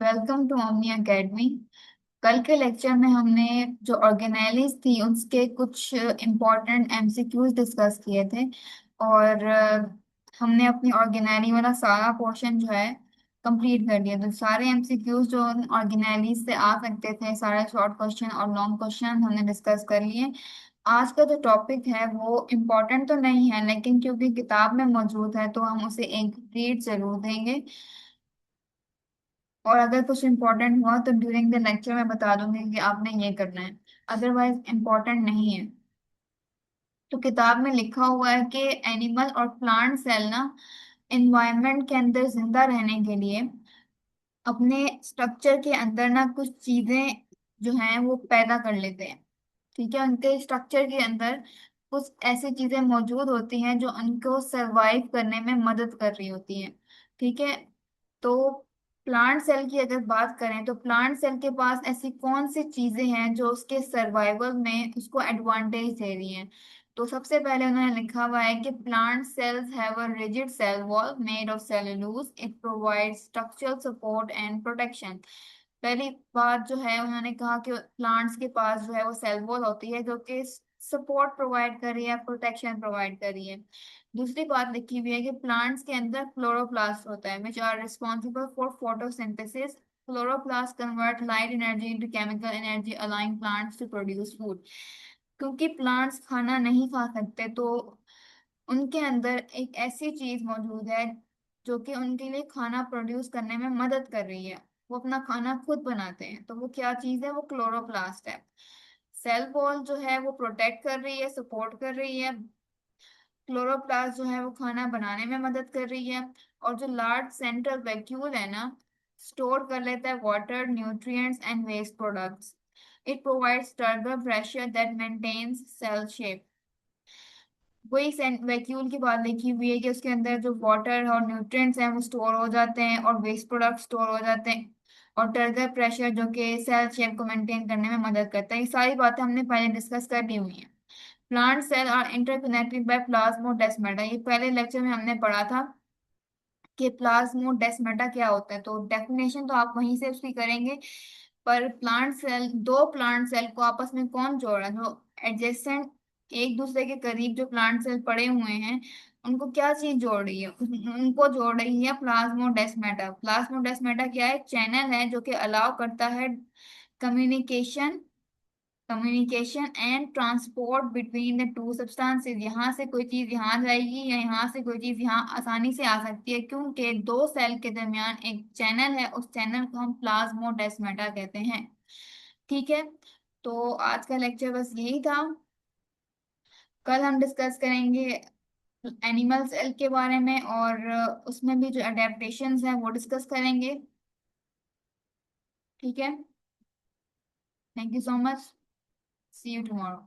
Welcome to omni academy. कल के lecture में हमने जो ऑर्गेनाइलीज थी उसके कुछ इम्पोर्टेंट एमसीक्यूज डिस्कस किए थे। और हमने अपनी ऑर्गेनाइली वाला सारा पोर्शन जो है कंप्लीट कर लिया। तो सारे एमसीक्यूज जो ऑर्गेनाइलीज से आ सकते थे, सारे शॉर्ट क्वेश्चन और लॉन्ग क्वेश्चन हमने डिस्कस कर लिए। आज का जो टॉपिक है वो इम्पोर्टेंट तो नहीं है, लेकिन क्योंकि किताब में मौजूद है तो हम उसे एक रीड जरूर देंगे। और अगर कुछ इम्पोर्टेंट हुआ तो ड्यूरिंग द लेक्चर मैं बता दूंगी कि आपने ये करना है, अदरवाइज इम्पोर्टेंट नहीं है। तो किताब में लिखा हुआ है कि एनिमल और प्लांट सेल ना एनवायरनमेंट के अंदर जिंदा रहने के लिए अपने स्ट्रक्चर के अंदर ना कुछ चीजें जो हैं वो पैदा कर लेते हैं। ठीक है, उनके स्ट्रक्चर के अंदर कुछ ऐसी चीजें मौजूद होती हैं जो उनको सरवाइव करने में मदद कर रही होती हैं। ठीक है। तो प्लांट सेल की अगर बात करें तो प्लांट सेल के पास ऐसी कौन सी चीजें हैं जो उसके सर्वाइवल में उसको एडवांटेज दे रही हैं। तो सबसे पहले उन्होंने लिखा हुआ है कि plant cells have a rigid cell wall made of cellulose, it provides structural support and protection. पहली बात जो है उन्होंने कहा कि प्लांट्स के पास जो है वो सेल वॉल होती है जो कि सपोर्ट प्रोवाइड कर रही है, प्रोटेक्शन प्रोवाइड कर रही है। दूसरी बात लिखी हुई है कि प्लांट्स के अंदर क्लोरोप्लास्ट होता है which are responsible for photosynthesis. Chloroplast convert light energy into chemical energy allowing plants to produce food. क्योंकि प्लांट्स खाना नहीं खा सकते तो उनके अंदर एक ऐसी चीज मौजूद है जो कि उनके लिए खाना प्रोड्यूस करने में मदद कर रही है। वो अपना खाना खुद बनाते हैं। तो वो क्या चीज है? वो क्लोरोप्लास्ट है। सेल वॉल जो है वो प्रोटेक्ट कर रही है, सपोर्ट कर रही है। क्लोरोप्लास्ट जो है वो खाना बनाने में मदद कर रही है। और जो लार्ज सेंट्रल वैक्यूल है ना, स्टोर कर लेता है water, nutrients and waste products. It provides turbulent pressure that maintains cell shape. वही वैक्यूल की बात लिखी हुई है कि उसके अंदर जो वाटर और न्यूट्रिएंट्स हैं वो स्टोर हो जाते हैं और वेस्ट प्रोडक्ट स्टोर हो जाते हैं। और टर्गर प्रेशर जो कि सेल शेप को मेंटेन करने में मदद करता है। ये सारी बातें हमने पहले डिस्कस कर ली हुई हैं। Plant cell are interconnected by plasmodesmata, ये पहले लेक्चर में हमने पढ़ा था कि प्लाज्मोडेस्माटा क्या होता है। तो डेफिनेशन तो आप वहीं से उसकी करेंगे। पर प्लांट सेल, दो प्लांट सेल को आपस में कौन जोड़ रहा है? जो एडजेसेंट, एक दूसरे के करीब जो प्लांट सेल पड़े हुए हैं, उनको क्या चीज जोड़ रही है? उनको जोड़ रही है प्लाज्मोडेस्माटा। प्लाज्मोडेस्माटा क्या है? चैनल है जो कि अलाउ करता है communication communication and transport between the two substances. यहाँ से कोई चीज यहाँ जाएगी या यहाँ से कोई चीज यहाँ आसानी से आ सकती है, क्योंकि दो सेल के दरमियान एक चैनल है। उस चैनल को हम प्लाज्मोडेस्माटा कहते हैं। ठीक है। तो आज का लेक्चर बस यही था। कल हम डिस्कस करेंगे एनिमल सेल के बारे में, और उसमें भी जो अडेप्टेशंस हैं वो डिस्कस करेंगे। ठीक है। Thank you so much. See you tomorrow.